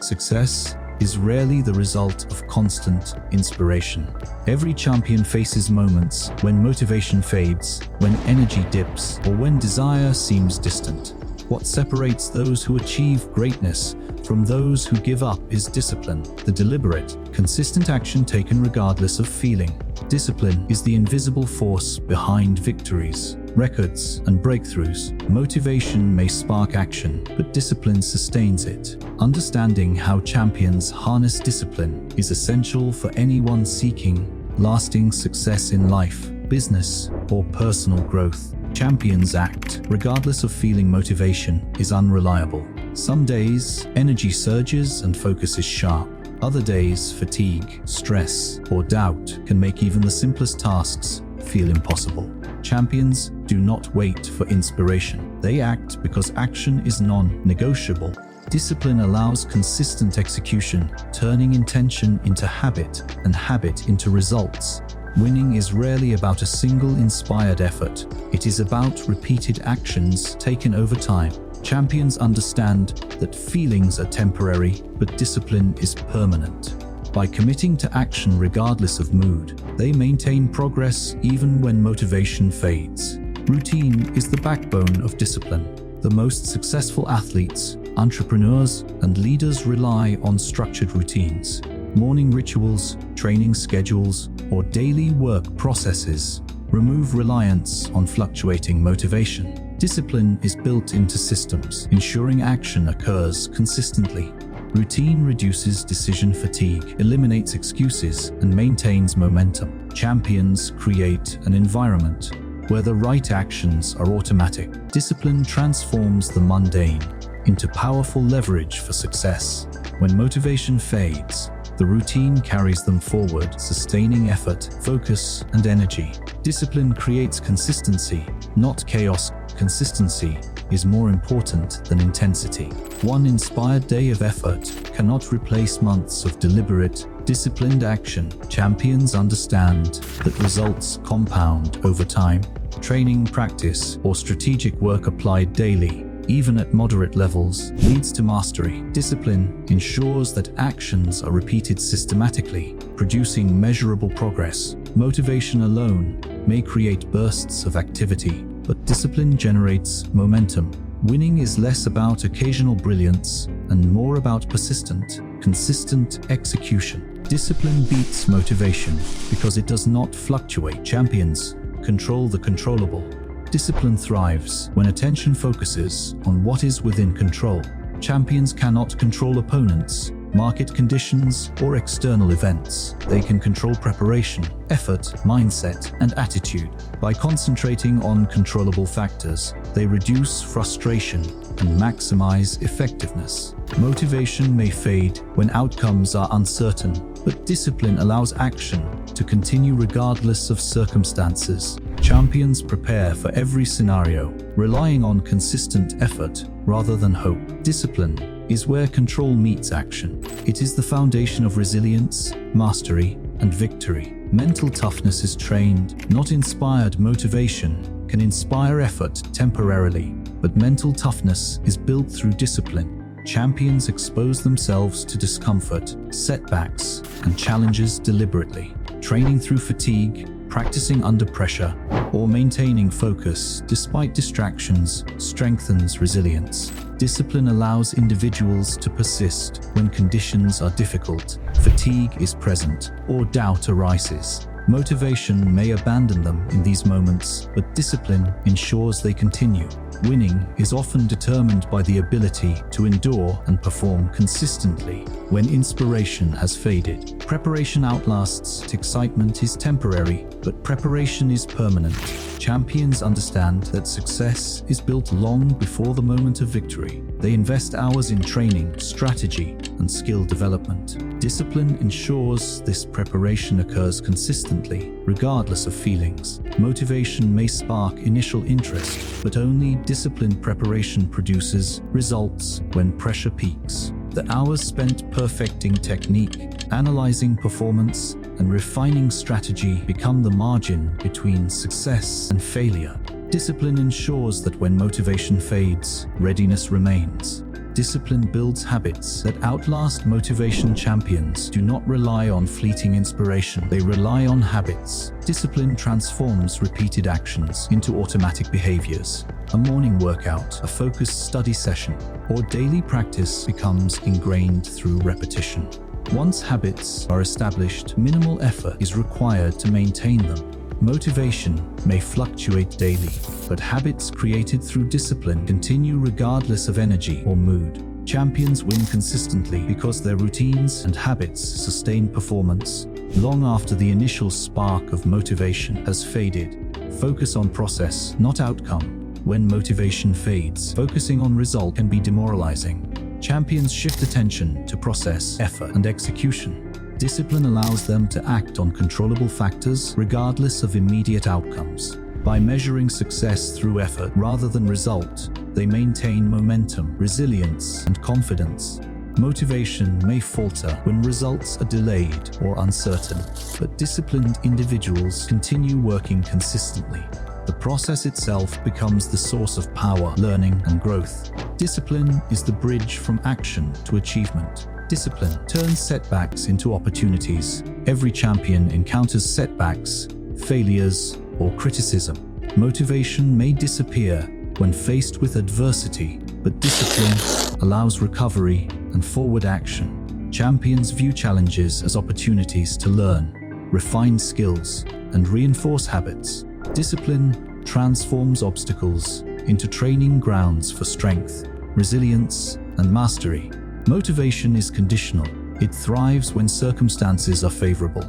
Success is rarely the result of constant inspiration. Every champion faces moments when motivation fades, when energy dips, or when desire seems distant. What separates those who achieve greatness from those who give up is discipline, the deliberate, consistent action taken regardless of feeling. Discipline is the invisible force behind victories, records, and breakthroughs. Motivation may spark action, but discipline sustains it. Understanding how champions harness discipline is essential for anyone seeking lasting success in life, business, or personal growth. Champions act regardless of feeling. Motivation is unreliable. Some days, energy surges and focus is sharp. Other days, fatigue, stress, or doubt can make even the simplest tasks feel impossible. Champions do not wait for inspiration. They act because action is non-negotiable. Discipline allows consistent execution, turning intention into habit and habit into results. Winning is rarely about a single inspired effort. It is about repeated actions taken over time. Champions understand that feelings are temporary, but discipline is permanent. By committing to action regardless of mood, they maintain progress even when motivation fades. Routine is the backbone of discipline. The most successful athletes, entrepreneurs, and leaders rely on structured routines. Morning rituals, training schedules, or daily work processes remove reliance on fluctuating motivation. Discipline is built into systems, ensuring action occurs consistently. Routine reduces decision fatigue, eliminates excuses, and maintains momentum. Champions create an environment where the right actions are automatic. Discipline transforms the mundane into powerful leverage for success. When motivation fades, the routine carries them forward, sustaining effort, focus, and energy. Discipline creates consistency, not chaos. Consistency is more important than intensity. One inspired day of effort cannot replace months of deliberate, disciplined action. Champions understand that results compound over time. Training, practice, or strategic work applied daily, even at moderate levels, leads to mastery. Discipline ensures that actions are repeated systematically, producing measurable progress. Motivation alone may create bursts of activity, but discipline generates momentum. Winning is less about occasional brilliance and more about persistent, consistent execution. Discipline beats motivation because it does not fluctuate. Champions control the controllable. Discipline thrives when attention focuses on what is within control. Champions cannot control opponents, market conditions, or external events. They can control preparation, effort, mindset, and attitude. By concentrating on controllable factors, they reduce frustration and maximize effectiveness. Motivation may fade when outcomes are uncertain, but discipline allows action to continue regardless of circumstances. Champions prepare for every scenario, relying on consistent effort rather than hope. Discipline is where control meets action. It is the foundation of resilience, mastery, and victory. Mental toughness is trained, not inspired. Motivation can inspire effort temporarily, but mental toughness is built through discipline. Champions expose themselves to discomfort, setbacks, and challenges deliberately. Training through fatigue, practicing under pressure, or maintaining focus despite distractions strengthens resilience. Discipline allows individuals to persist when conditions are difficult, fatigue is present, or doubt arises. Motivation may abandon them in these moments, but discipline ensures they continue. Winning is often determined by the ability to endure and perform consistently when inspiration has faded. Preparation outlasts. Excitement is temporary, but preparation is permanent. Champions understand that success is built long before the moment of victory. They invest hours in training, strategy, and skill development. Discipline ensures this preparation occurs consistently, regardless of feelings. Motivation may spark initial interest, but only disciplined preparation produces results when pressure peaks. The hours spent perfecting technique, analyzing performance, and refining strategy become the margin between success and failure. Discipline ensures that when motivation fades, readiness remains. Discipline builds habits that outlast motivation. Champions do not rely on fleeting inspiration, they rely on habits. Discipline transforms repeated actions into automatic behaviors. A morning workout, a focused study session, or daily practice becomes ingrained through repetition. Once habits are established, minimal effort is required to maintain them. Motivation may fluctuate daily, but habits created through discipline continue regardless of energy or mood. Champions win consistently because their routines and habits sustain performance long after the initial spark of motivation has faded. Focus on process, not outcome. When motivation fades, focusing on result can be demoralizing. Champions shift attention to process, effort, and execution. Discipline allows them to act on controllable factors regardless of immediate outcomes. By measuring success through effort rather than result, they maintain momentum, resilience, and confidence. Motivation may falter when results are delayed or uncertain, but disciplined individuals continue working consistently. The process itself becomes the source of power, learning, and growth. Discipline is the bridge from action to achievement. Discipline turns setbacks into opportunities. Every champion encounters setbacks, failures, or criticism. Motivation may disappear when faced with adversity, but discipline allows recovery and forward action. Champions view challenges as opportunities to learn, refine skills, and reinforce habits. Discipline transforms obstacles into training grounds for strength, resilience, and mastery. Motivation is conditional. It thrives when circumstances are favorable.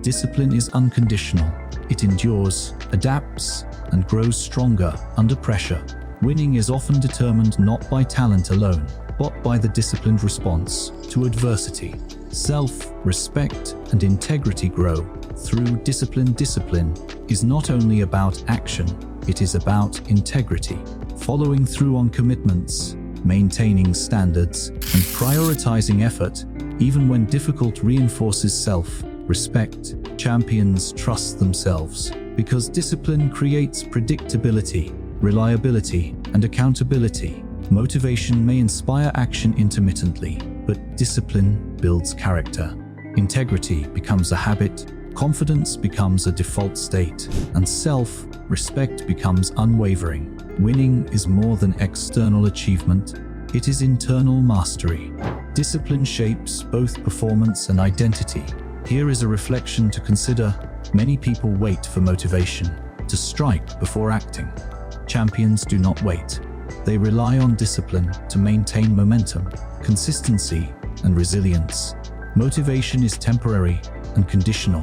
Discipline is unconditional. It endures, adapts, and grows stronger under pressure. Winning is often determined not by talent alone, but by the disciplined response to adversity. Self-respect and integrity grow through discipline. Discipline is not only about action, it is about integrity. Following through on commitments, maintaining standards, and prioritizing effort, even when difficult, reinforces self-respect. Champions trust themselves because discipline creates predictability, reliability, and accountability. Motivation may inspire action intermittently, but discipline builds character. Integrity becomes a habit, confidence becomes a default state, and self-respect becomes unwavering. Winning is more than external achievement, it is internal mastery. Discipline shapes both performance and identity. Here is a reflection to consider. Many people wait for motivation to strike before acting. Champions do not wait. They rely on discipline to maintain momentum, consistency, and resilience. Motivation is temporary and conditional.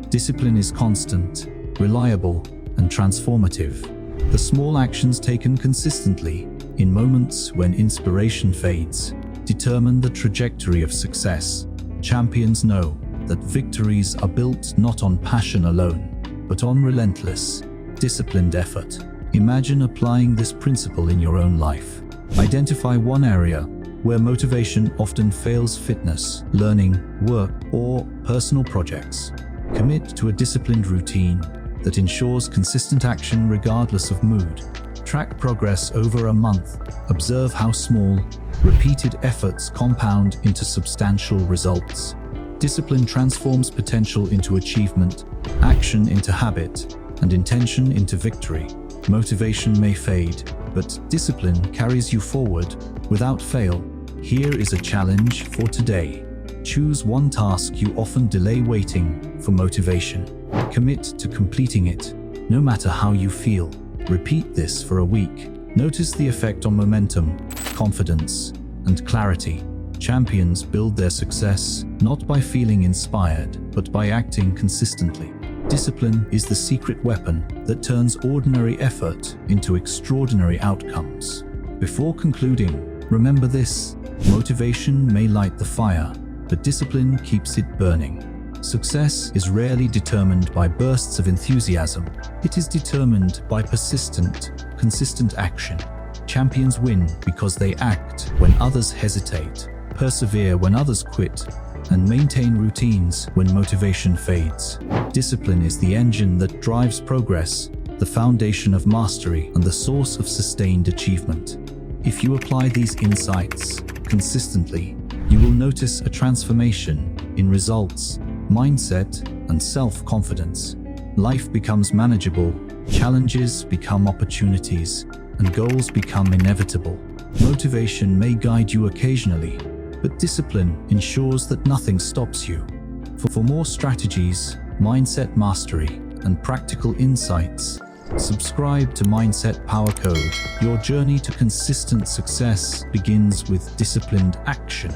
Discipline is constant, reliable, and transformative. The small actions taken consistently, in moments when inspiration fades, determine the trajectory of success. Champions know that victories are built not on passion alone, but on relentless, disciplined effort. Imagine applying this principle in your own life. Identify one area where motivation often fails: fitness, learning, work, or personal projects. Commit to a disciplined routine that ensures consistent action regardless of mood. Track progress over a month. Observe how small, repeated efforts compound into substantial results. Discipline transforms potential into achievement, action into habit, and intention into victory. Motivation may fade, but discipline carries you forward without fail. Here is a challenge for today. Choose one task you often delay: waiting for motivation. Commit to completing it, no matter how you feel. Repeat this for a week. Notice the effect on momentum, confidence, and clarity. Champions build their success not by feeling inspired, but by acting consistently. Discipline is the secret weapon that turns ordinary effort into extraordinary outcomes. Before concluding, remember this: motivation may light the fire, but discipline keeps it burning. Success is rarely determined by bursts of enthusiasm. It is determined by persistent, consistent action. Champions win because they act when others hesitate, persevere when others quit, and maintain routines when motivation fades. Discipline is the engine that drives progress, the foundation of mastery, and the source of sustained achievement. If you apply these insights consistently, you will notice a transformation in results, mindset, and self-confidence. Life becomes manageable, challenges become opportunities, and goals become inevitable. Motivation may guide you occasionally, but discipline ensures that nothing stops you. For more strategies, mindset mastery, and practical insights, subscribe to Mindset Power Code. Your journey to consistent success begins with disciplined action.